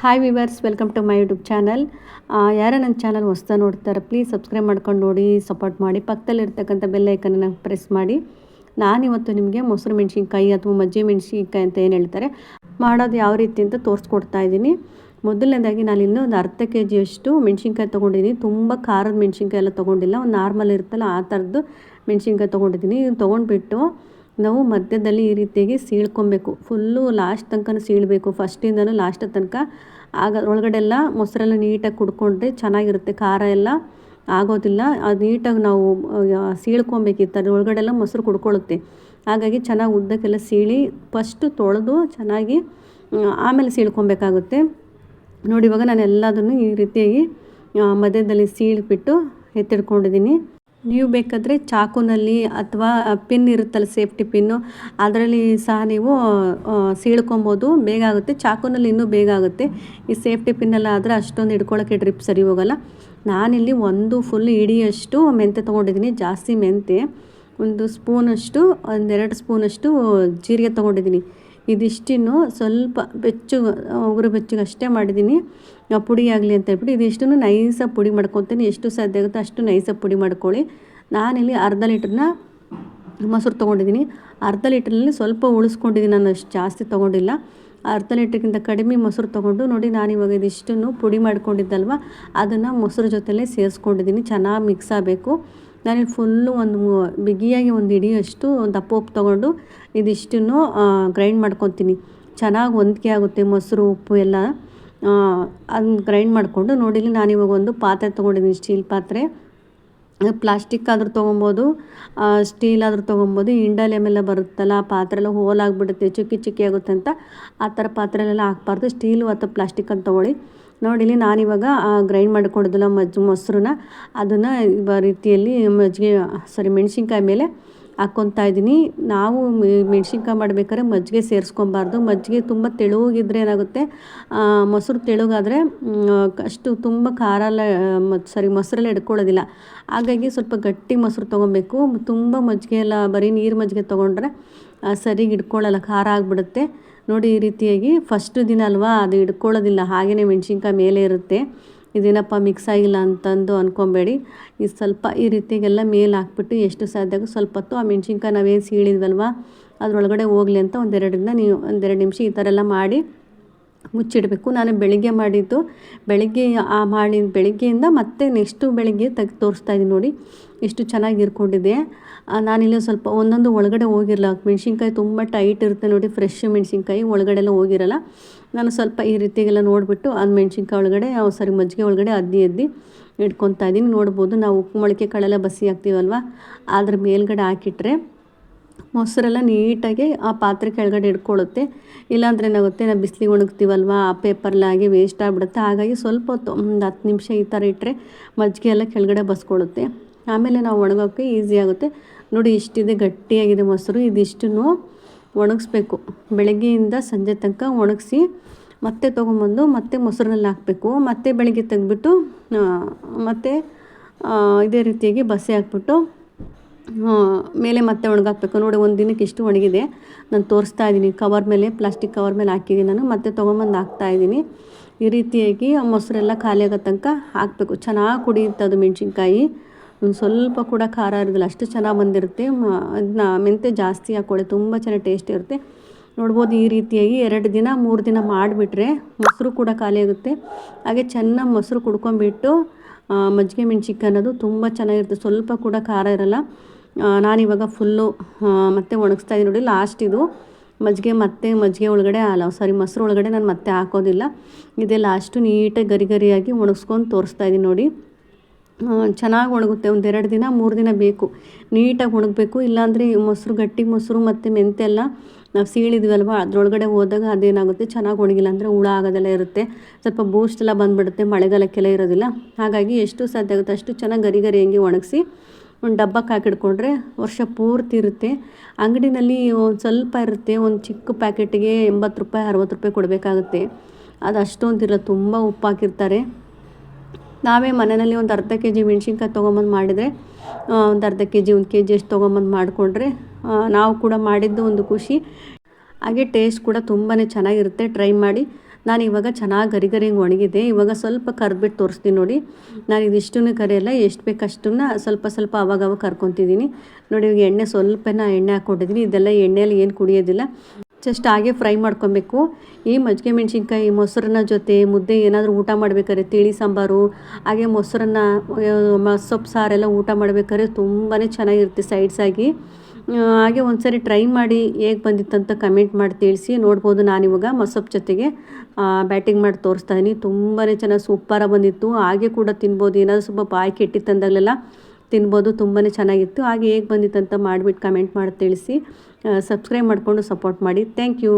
Hi viewers, welcome to my YouTube channel. ಯಾರ ನನ್ನ channel ಹೊಸ್ತಾ ನೋಡ್ತಾರೆ ಪ್ಲೀಸ್ ಸಬ್ಸ್ಕ್ರೈಬ್ ಮಾಡ್ಕೊಂಡು ನೋಡಿ, ಸಪೋರ್ಟ್ ಮಾಡಿ. ಪಕ್ಕದಲ್ಲಿರ್ತಕ್ಕಂಥ ಬೆಲ್ ಐಕನ್ನ ಪ್ರೆಸ್ ಮಾಡಿ. ನಾನಿವತ್ತು ನಿಮಗೆ ಮೊಸರು ಮೆಣಸಿನ್ಕಾಯಿ ಅಥವಾ ಮಜ್ಜಿಗೆ ಮೆಣಸಿನ್ಕಾಯಿ ಅಂತ ಏನು ಹೇಳ್ತಾರೆ ಮಾಡೋದು ಯಾವ ರೀತಿ ಅಂತ ತೋರಿಸ್ಕೊಡ್ತಾ ಇದ್ದೀನಿ. ಮೊದಲನೇದಾಗಿ ನಾನು ಇನ್ನೂ ಒಂದು ಅರ್ಧ ಕೆಜಿಯಷ್ಟು ಮೆಣಸಿನ್ಕಾಯಿ ತೊಗೊಂಡಿದ್ದೀನಿ. ತುಂಬ ಖಾರದ ಮೆಣಸಿನ್ಕಾಯಿ ಎಲ್ಲ ತೊಗೊಂಡಿಲ್ಲ, ಒಂದು ನಾರ್ಮಲ್ ಇರುತ್ತಲ್ಲ ಆ ಥರದ್ದು ಮೆಣಸಿನ್ಕಾಯಿ ತೊಗೊಂಡಿದ್ದೀನಿ. ತೊಗೊಂಡ್ಬಿಟ್ಟು ನಾವು ಮಧ್ಯದಲ್ಲಿ ಈ ರೀತಿಯಾಗಿ ಸೀಳ್ಕೊಬೇಕು. ಫುಲ್ಲು ಲಾಸ್ಟ್ ತನಕ ಸೀಳಬೇಕು, ಫಸ್ಟಿಂದನೂ ಲಾಸ್ಟ್ ತನಕ. ಆಗ ಒಳಗಡೆ ಎಲ್ಲ ಮೊಸರೆಲ್ಲ ನೀಟಾಗಿ ಕುಡ್ಕೊಂಡ್ರೆ ಚೆನ್ನಾಗಿರುತ್ತೆ, ಖಾರ ಎಲ್ಲ ಆಗೋದಿಲ್ಲ. ಅದು ನೀಟಾಗಿ ನಾವು ಸೀಳ್ಕೊಬೇಕಿತ್ತು, ಅದ್ರ ಒಳಗಡೆ ಎಲ್ಲ ಮೊಸರು ಕುಡ್ಕೊಳ್ಳುತ್ತೆ. ಹಾಗಾಗಿ ಚೆನ್ನಾಗಿ ಉದ್ದಕ್ಕೆಲ್ಲ ಸೀಳಿ ಫಸ್ಟು ತೊಳೆದು ಚೆನ್ನಾಗಿ ಆಮೇಲೆ ಸೀಳ್ಕೊಬೇಕಾಗುತ್ತೆ. ನೋಡಿ, ಇವಾಗ ನಾನು ಎಲ್ಲದನ್ನು ಈ ರೀತಿಯಾಗಿ ಮಧ್ಯದಲ್ಲಿ ಸೀಳಿಬಿಟ್ಟು ಎತ್ತಿಡ್ಕೊಂಡಿದ್ದೀನಿ. ನೀವು ಬೇಕಾದರೆ ಚಾಕುನಲ್ಲಿ ಅಥವಾ ಪಿನ್ ಇರುತ್ತಲ್ಲ, ಸೇಫ್ಟಿ ಪಿನ್ನು, ಅದರಲ್ಲಿ ಸಹ ನೀವು ಸೀಳ್ಕೊಬೋದು, ಬೇಗ ಆಗುತ್ತೆ. ಚಾಕುನಲ್ಲಿ ಇನ್ನೂ ಬೇಗ ಆಗುತ್ತೆ. ಈ ಸೇಫ್ಟಿ ಪಿನ್ನೆಲ್ಲ ಆದರೆ ಅಷ್ಟೊಂದು ಹಿಡ್ಕೊಳ್ಳೋಕ್ಕೆ ಡ್ರಿಪ್ ಸರಿ ಹೋಗೋಲ್ಲ. ನಾನಿಲ್ಲಿ ಒಂದು ಫುಲ್ ಇಡಿಯಷ್ಟು ಮೆಂತೆ ತೊಗೊಂಡಿದ್ದೀನಿ, ಜಾಸ್ತಿ ಮೆಂತೆ. ಒಂದು ಸ್ಪೂನಷ್ಟು, ಒಂದೆರಡು ಸ್ಪೂನಷ್ಟು ಜೀರಿಗೆ ತೊಗೊಂಡಿದ್ದೀನಿ. ಇದಿಷ್ಟನ್ನು ಸ್ವಲ್ಪ ಉಗುರು ಬೆಚ್ಚಗೆ ಅಷ್ಟೇ ಮಾಡಿದ್ದೀನಿ, ಪುಡಿ ಆಗಲಿ ಅಂತ ಹೇಳ್ಬಿಟ್ಟು. ಇದಿಷ್ಟನ್ನು ನೈಸಾಗಿ ಪುಡಿ ಮಾಡ್ಕೊತೀನಿ. ಎಷ್ಟು ಸಾಧ್ಯ ಆಗುತ್ತೋ ಅಷ್ಟು ನೈಸಾಗಿ ಪುಡಿ ಮಾಡ್ಕೊಳ್ಳಿ. ನಾನಿಲ್ಲಿ ಅರ್ಧ ಲೀಟ್ರನ್ನ ಮೊಸರು ತೊಗೊಂಡಿದ್ದೀನಿ. ಅರ್ಧ ಲೀಟ್ರಲ್ಲಿ ಸ್ವಲ್ಪ ಉಳಿಸ್ಕೊಂಡಿದ್ದೀನಿ, ನಾನು ಅಷ್ಟು ಜಾಸ್ತಿ ತೊಗೊಂಡಿಲ್ಲ. ಅರ್ಧ ಲೀಟ್ರಿಗಿಂತ ಕಡಿಮೆ ಮೊಸರು ತೊಗೊಂಡು ನೋಡಿ, ನಾನಿವಾಗ ಇದಿಷ್ಟನ್ನು ಪುಡಿ ಮಾಡ್ಕೊಂಡಿದ್ದಲ್ವ ಅದನ್ನು ಮೊಸರು ಜೊತೆಲೇ ಸೇರಿಸ್ಕೊಂಡಿದ್ದೀನಿ. ಚೆನ್ನಾಗಿ ಮಿಕ್ಸ್ ಆಗಬೇಕು. ನಾನಿಲ್ಲಿ ಫುಲ್ಲು ಒಂದು ಬಿಗಿಯಾಗಿ ಒಂದು ಹಿಡಿಯಷ್ಟು ದಪ್ಪ ಉಪ್ಪು ತೊಗೊಂಡು ಇದಿಷ್ಟನ್ನು ಗ್ರೈಂಡ್ ಮಾಡ್ಕೊತೀನಿ. ಚೆನ್ನಾಗಿ ಹೊಂದಿಕೆ ಆಗುತ್ತೆ ಮೊಸರು ಉಪ್ಪು ಎಲ್ಲ. ಅದನ್ನ ಗ್ರೈಂಡ್ ಮಾಡಿಕೊಂಡು ನೋಡಿ, ನಾನಿವಾಗ ಒಂದು ಪಾತ್ರೆ ತೊಗೊಂಡಿದ್ದೀನಿ, ಸ್ಟೀಲ್ ಪಾತ್ರೆ. ಪ್ಲಾಸ್ಟಿಕ್ ಆದರೂ ತೊಗೊಬೋದು, ಸ್ಟೀಲ್ ಆದರೂ ತೊಗೊಬೋದು. ಇಂಡಾಲಿಯಮೆಲ್ಲ ಬರುತ್ತಲ್ಲ, ಆ ಪಾತ್ರೆ ಎಲ್ಲ ಹೋಲಾಗಿಬಿಡುತ್ತೆ, ಚುಕ್ಕಿ ಆಗುತ್ತೆ ಅಂತ ಆ ಥರ ಪಾತ್ರೆಲೆಲ್ಲ ಹಾಕ್ಬಾರ್ದು. ಸ್ಟೀಲು ಅಥವಾ ಪ್ಲಾಸ್ಟಿಕ್ ಅಂತ ತೊಗೊಳ್ಳಿ. ನೋಡಿಲಿ, ನಾನಿವಾಗ ಗ್ರೈಂಡ್ ಮಾಡಿಕೊಂಡಿದ್ದಲ್ಲ ಮೊಸರನ್ನ ಅದನ್ನು ರೀತಿಯಲ್ಲಿ ಮೆಣಸಿನ್ಕಾಯಿ ಮೇಲೆ ಹಾಕ್ಕೊತಾ ಇದ್ದೀನಿ. ನಾವು ಮೆಣಸಿನ್ಕಾಯಿ ಮಾಡಬೇಕಾದ್ರೆ ಮಜ್ಜಿಗೆ ಸೇರಿಸ್ಕೊಬಾರ್ದು. ಮಜ್ಜಿಗೆ ತುಂಬ ತೆಳುಗಿದ್ರೆ ಏನಾಗುತ್ತೆ, ಮೊಸರು ತೆಳುಗಾದರೆ ಅಷ್ಟು ತುಂಬ ಖಾರ ಎಲ್ಲ ಮೊಸರೆಲ್ಲ ಹಿಡ್ಕೊಳ್ಳೋದಿಲ್ಲ. ಹಾಗಾಗಿ ಸ್ವಲ್ಪ ಗಟ್ಟಿ ಮೊಸರು ತೊಗೊಬೇಕು. ತುಂಬ ಮಜ್ಜಿಗೆ ಎಲ್ಲ ಬರೀ ನೀರು ಮಜ್ಜಿಗೆ ತೊಗೊಂಡ್ರೆ ಸರಿಗೆ ಹಿಡ್ಕೊಳ್ಳಲ್ಲ, ಖಾರ ಆಗಿಬಿಡುತ್ತೆ. ನೋಡಿ, ಈ ರೀತಿಯಾಗಿ ಫಸ್ಟ್ ದಿನ ಅಲ್ವಾ, ಅದು ಹಿಡ್ಕೊಳ್ಳೋದಿಲ್ಲ, ಹಾಗೆಯೇ ಮೆಣಸಿನ್ಕಾಯಿ ಮೇಲೆ ಇರುತ್ತೆ. ಇದೇನಪ್ಪ ಮಿಕ್ಸ್ ಆಗಿಲ್ಲ ಅಂತಂದು ಅಂದ್ಕೊಬೇಡಿ. ಇದು ಸ್ವಲ್ಪ ಈ ರೀತಿಯಾಗೆಲ್ಲ ಮೇಲೆ ಹಾಕ್ಬಿಟ್ಟು ಎಷ್ಟು ಸಾಧ್ಯ ಸ್ವಲ್ಪ ಹೊತ್ತು ಆ ಮೆಣಸಿನ್ಕಾಯಿ ನಾವೇನು ಸೀಳಿದ್ವಲ್ವ ಅದರೊಳಗಡೆ ಹೋಗಲಿ ಅಂತ ಒಂದೆರಡು ನಿಮಿಷ ಈ ಥರ ಎಲ್ಲ ಮಾಡಿ ಮುಚ್ಚಿಡಬೇಕು. ನಾನು ಬೆಳಿಗ್ಗೆ ಮಾಡಿದ್ದು, ಬೆಳಿಗ್ಗೆಯಿಂದ ಮತ್ತೆ ನೆಕ್ಸ್ಟು ಬೆಳಿಗ್ಗೆ ತೋರಿಸ್ತಾಯಿದ್ದೀನಿ. ನೋಡಿ ಎಷ್ಟು ಚೆನ್ನಾಗಿ ಇರ್ಕೊಂಡಿದೆ. ನಾನಿಲ್ಲಿ ಸ್ವಲ್ಪ ಒಂದೊಂದು ಒಳಗಡೆ ಹೋಗಿರಲ್ಲ, ಮೆಣಸಿನ್ಕಾಯಿ ತುಂಬ ಟೈಟ್ ಇರುತ್ತೆ ನೋಡಿ, ಫ್ರೆಶ್ ಮೆಣಸಿನ್ಕಾಯಿ ಒಳಗಡೆ ಎಲ್ಲ ಹೋಗಿರಲ್ಲ. ನಾನು ಸ್ವಲ್ಪ ಈ ರೀತಿಗೆಲ್ಲ ನೋಡಿಬಿಟ್ಟು ಅದು ಮೆಣಸಿನ್ಕಾಯಿ ಒಳಗಡೆ ಮಜ್ಜಿಗೆ ಒಳಗಡೆ ಎದ್ದು ಇಟ್ಕೊತಾ ಇದ್ದೀನಿ. ನೋಡ್ಬೋದು, ನಾವು ಉಪ್ಪು ಮೊಳಕೆ ಕಾಳೆಲ್ಲ ಬಸಿ ಹಾಕ್ತೀವಲ್ವ, ಅದ್ರ ಮೇಲ್ಗಡೆ ಹಾಕಿಟ್ರೆ ಮೊಸರೆಲ್ಲ ನೀಟಾಗಿ ಆ ಪಾತ್ರೆ ಕೆಳಗಡೆ ಇಟ್ಕೊಳ್ಳುತ್ತೆ. ಇಲ್ಲಾಂದ್ರೆ ಏನಾಗುತ್ತೆ, ನಾವು ಬಿಸಿಲಿಗೆ ಒಣಗ್ತೀವಲ್ವ, ಆ ಪೇಪರ್ಲಾಗಿ ವೇಸ್ಟ್ ಆಗಿಬಿಡುತ್ತೆ. ಹಾಗಾಗಿ ಸ್ವಲ್ಪ ಹೊತ್ತು ಒಂದು 10 ನಿಮಿಷ ಈ ಥರ ಇಟ್ಟರೆ ಮಜ್ಜಿಗೆ ಎಲ್ಲ ಕೆಳಗಡೆ ಬಸ್ಕೊಳ್ಳುತ್ತೆ. ಆಮೇಲೆ ನಾವು ಒಣಗೋಕ್ಕೆ ಈಸಿ ಆಗುತ್ತೆ. ನೋಡಿ, ಇಷ್ಟಿದೆ, ಗಟ್ಟಿಯಾಗಿದೆ ಮೊಸರು. ಇದಿಷ್ಟನ್ನು ಒಣಗಿಸ್ಬೇಕು, ಬೆಳಗ್ಗೆಯಿಂದ ಸಂಜೆ ತನಕ ಒಣಗಿಸಿ ಮತ್ತೆ ತೊಗೊಂಬಂದು ಮತ್ತೆ ಮೊಸರಿನಲ್ಲಿ ಹಾಕಬೇಕು. ಮತ್ತೆ ಬೆಳಗ್ಗೆ ತೆಗೆದ್ಬಿಟ್ಟು ಮತ್ತೆ ಇದೇ ರೀತಿಯಾಗಿ ಬಸಿ ಹಾಕ್ಬಿಟ್ಟು ಮೇಲೆ ಮತ್ತೆ ಒಣಗಾಕಬೇಕು. ನೋಡಿ, ಒಂದು ದಿನಕ್ಕೆ ಇಷ್ಟು ಒಣಗಿದೆ. ನಾನು ತೋರಿಸ್ತಾ ಇದ್ದೀನಿ, ಕವರ್ ಮೇಲೆ, ಪ್ಲಾಸ್ಟಿಕ್ ಕವರ್ ಮೇಲೆ ಹಾಕಿದ್ದೀನಿ. ನಾನು ಮತ್ತೆ ತೊಗೊಂಬಂದು ಹಾಕ್ತಾಯಿದ್ದೀನಿ. ಈ ರೀತಿಯಾಗಿ ಮೊಸರೆಲ್ಲ ಖಾಲಿ ಆಗೋ ತನಕ ಹಾಕಬೇಕು. ಚೆನ್ನಾಗಿ ಕುಡಿಯುತ್ತೆ ಅದು ಮೆಣಸಿನ್ಕಾಯಿ. ಸ್ವಲ್ಪ ಕೂಡ ಖಾರ ಇರೋದಿಲ್ಲ, ಅಷ್ಟು ಚೆನ್ನಾಗಿ ಬಂದಿರುತ್ತೆ. ಅದನ್ನ ಮೆಂತೆ ಜಾಸ್ತಿ ಹಾಕ್ಕೊಳ್ಳಿ, ತುಂಬ ಚೆನ್ನಾಗಿ ಟೇಸ್ಟ್ ಇರುತ್ತೆ. ನೋಡ್ಬೋದು, ಈ ರೀತಿಯಾಗಿ 2 ದಿನ 3 ದಿನ ಮಾಡಿಬಿಟ್ರೆ ಮೊಸರು ಕೂಡ ಖಾಲಿ ಆಗುತ್ತೆ. ಹಾಗೆ ಚೆನ್ನಾಗಿ ಮೊಸರು ಕುಡ್ಕೊಂಬಿಟ್ಟು ಮಜ್ಜಿಗೆ ಮೆಣಸಿನ್ಕಾಯಿ ಅನ್ನೋದು ತುಂಬ ಚೆನ್ನಾಗಿರುತ್ತೆ, ಸ್ವಲ್ಪ ಕೂಡ ಖಾರ ಇರೋಲ್ಲ. ನಾನಿವಾಗ ಫುಲ್ಲು ಮತ್ತೆ ಒಣಗಿಸ್ತಾ ಇದ್ದೀನಿ. ನೋಡಿ, ಲಾಸ್ಟ್ ಇದು ಮಜ್ಜಿಗೆ ಒಳಗಡೆ ಮೊಸರು ಒಳಗಡೆ ನಾನು ಮತ್ತೆ ಹಾಕೋದಿಲ್ಲ. ಇದೇ ಲಾಸ್ಟು ನೀಟಾಗಿ ಗರಿಯಾಗಿ ಒಣಗಿಸ್ಕೊಂಡು ತೋರಿಸ್ತಾ ಇದ್ದೀನಿ. ನೋಡಿ, ಚೆನ್ನಾಗಿ ಒಣಗುತ್ತೆ. 1-2 ದಿನ 3 ದಿನ ಬೇಕು, ನೀಟಾಗಿ ಒಣಗಬೇಕು. ಇಲ್ಲಾಂದರೆ ಗಟ್ಟಿ ಮೊಸರು ಮತ್ತು ಮೆಂತೆ ಎಲ್ಲ ನಾವು ಸೀಳಿದ್ವಲ್ವ ಅದರೊಳಗಡೆ ಹೋದಾಗ ಅದೇನಾಗುತ್ತೆ, ಚೆನ್ನಾಗಿ ಒಣಗಿಲ್ಲ ಅಂದರೆ ಹುಳ ಆಗೋದೆಲ್ಲ ಇರುತ್ತೆ, ಸ್ವಲ್ಪ ಬೂಸ್ಟ್ ಎಲ್ಲ ಬಂದುಬಿಡುತ್ತೆ, ಮಳೆಗಾಲಕ್ಕೆಲ್ಲ ಇರೋದಿಲ್ಲ. ಹಾಗಾಗಿ ಎಷ್ಟು ಸಾಧ್ಯ ಆಗುತ್ತೆ ಅಷ್ಟು ಚೆನ್ನಾಗಿ ಗರಿ ಒಣಗಿಸಿ ಒಂದು ಡಬ್ಬಕ್ಕೆ ಹಾಕಿಡ್ಕೊಂಡ್ರೆ ವರ್ಷ ಪೂರ್ತಿ ಇರುತ್ತೆ. ಅಂಗಡಿನಲ್ಲಿ ಒಂದು ಸ್ವಲ್ಪ ಇರುತ್ತೆ, ಒಂದು ಚಿಕ್ಕ ಪ್ಯಾಕೆಟಿಗೆ 80 ರೂಪಾಯಿ 60 ರೂಪಾಯಿ ಕೊಡಬೇಕಾಗುತ್ತೆ. ಅದು ಅಷ್ಟೊಂದಿಲ್ಲ, ತುಂಬ ಉಪ್ಪು ಹಾಕಿರ್ತಾರೆ. ನಾವೇ ಮನೆಯಲ್ಲಿ ಒಂದು ಅರ್ಧ ಕೆಜಿ ಮೆಣಸಿನ್ಕಾಯಿ ತೊಗೊಂಬಂದು ಮಾಡಿದರೆ, ಒಂದು ಅರ್ಧ ಕೆಜಿ 1 ಕೆಜಿ ಅಷ್ಟು ತೊಗೊಂಬಂದು ಮಾಡಿಕೊಂಡ್ರೆ ನಾವು ಕೂಡ ಮಾಡಿದ್ದು ಒಂದು ಖುಷಿ. ಹಾಗೆ ಟೇಸ್ಟ್ ಕೂಡ ತುಂಬಾ ಚೆನ್ನಾಗಿರುತ್ತೆ. ಟ್ರೈ ಮಾಡಿ. ನಾನು ಇವಾಗ ಚೆನ್ನಾಗಿ ಗರಿ ಗರಿ ಒಣಗಿದೆ. ಇವಾಗ ಸ್ವಲ್ಪ ಕರ್ದ್ಬಿಟ್ಟು ತೋರಿಸ್ತೀನಿ ನೋಡಿ. ನಾನು ಇದಿಷ್ಟನ್ನು ಕರಿಯಲ್ಲ, ಎಷ್ಟು ಬೇಕು ಅಷ್ಟನ್ನು ಸ್ವಲ್ಪ ಸ್ವಲ್ಪ ಅವಾಗವಾಗ ಕರ್ಕೊತಿದ್ದೀನಿ ನೋಡಿ. ಇವಾಗ ಎಣ್ಣೆ ಸ್ವಲ್ಪನ ಎಣ್ಣೆ ಹಾಕ್ಕೊಂಡಿದ್ದೀನಿ. ಇದೆಲ್ಲ ಎಣ್ಣೆಯಲ್ಲಿ ಏನು ಕುಡಿಯೋದಿಲ್ಲ, ಜಸ್ಟ್ ಹಾಗೆ ಫ್ರೈ ಮಾಡ್ಕೊಬೇಕು. ಈ ಮಜ್ಜಿಗೆ ಮೆಣಸಿನ್ಕಾಯಿ ಮೊಸರನ್ನ ಜೊತೆ ಮುದ್ದೆ ಏನಾದರೂ ಊಟ ಮಾಡ್ಬೇಕಾದ್ರೆ, ತಿಳಿ ಸಾಂಬಾರು ಹಾಗೆ ಮೊಸರನ್ನ ಸೊಪ್ಪು ಸಾರೆಲ್ಲ ಊಟ ಮಾಡ್ಬೇಕಾದ್ರೆ ತುಂಬಾ ಚೆನ್ನಾಗಿರುತ್ತೆ ಸೈಡ್ಸಾಗಿ. ಹಾಗೆ ಒಂದ್ಸರಿ ಟ್ರೈ ಮಾಡಿ ಹೇಗೆ ಬಂದಿತ್ತಂತ ಕಮೆಂಟ್ ಮಾಡಿ ತಿಳಿಸಿ. ನೋಡ್ಬೋದು ನಾನಿವಾಗ ಮೊಸಪ್ಪು ಜೊತೆಗೆ ಬ್ಯಾಟಿಂಗ್ ಮಾಡಿ ತೋರಿಸ್ತಾ ಇದ್ದೀನಿ. ತುಂಬಾ ಚೆನ್ನಾಗಿ ಸೂಪರಾಗಿ ಬಂದಿತ್ತು. ಹಾಗೆ ಕೂಡ ತಿನ್ಬೋದು, ಏನಾದರೂ ಸ್ವಲ್ಪ ಬಾಯಿ ಕೆಟ್ಟಿತ್ತಂದಾಗಲೆಲ್ಲ ತಿನ್ಬೋದು. ತುಂಬಾ ಚೆನ್ನಾಗಿತ್ತು. ಹಾಗೆ ಹೇಗೆ ಬಂದಿತ್ತಂತ ಮಾಡಿಬಿಟ್ಟು ಕಮೆಂಟ್ ಮಾಡಿ ತಿಳಿಸಿ. ಸಬ್ಸ್ಕ್ರೈಬ್ ಮಾಡಿಕೊಂಡು ಸಪೋರ್ಟ್ ಮಾಡಿ. Thank you.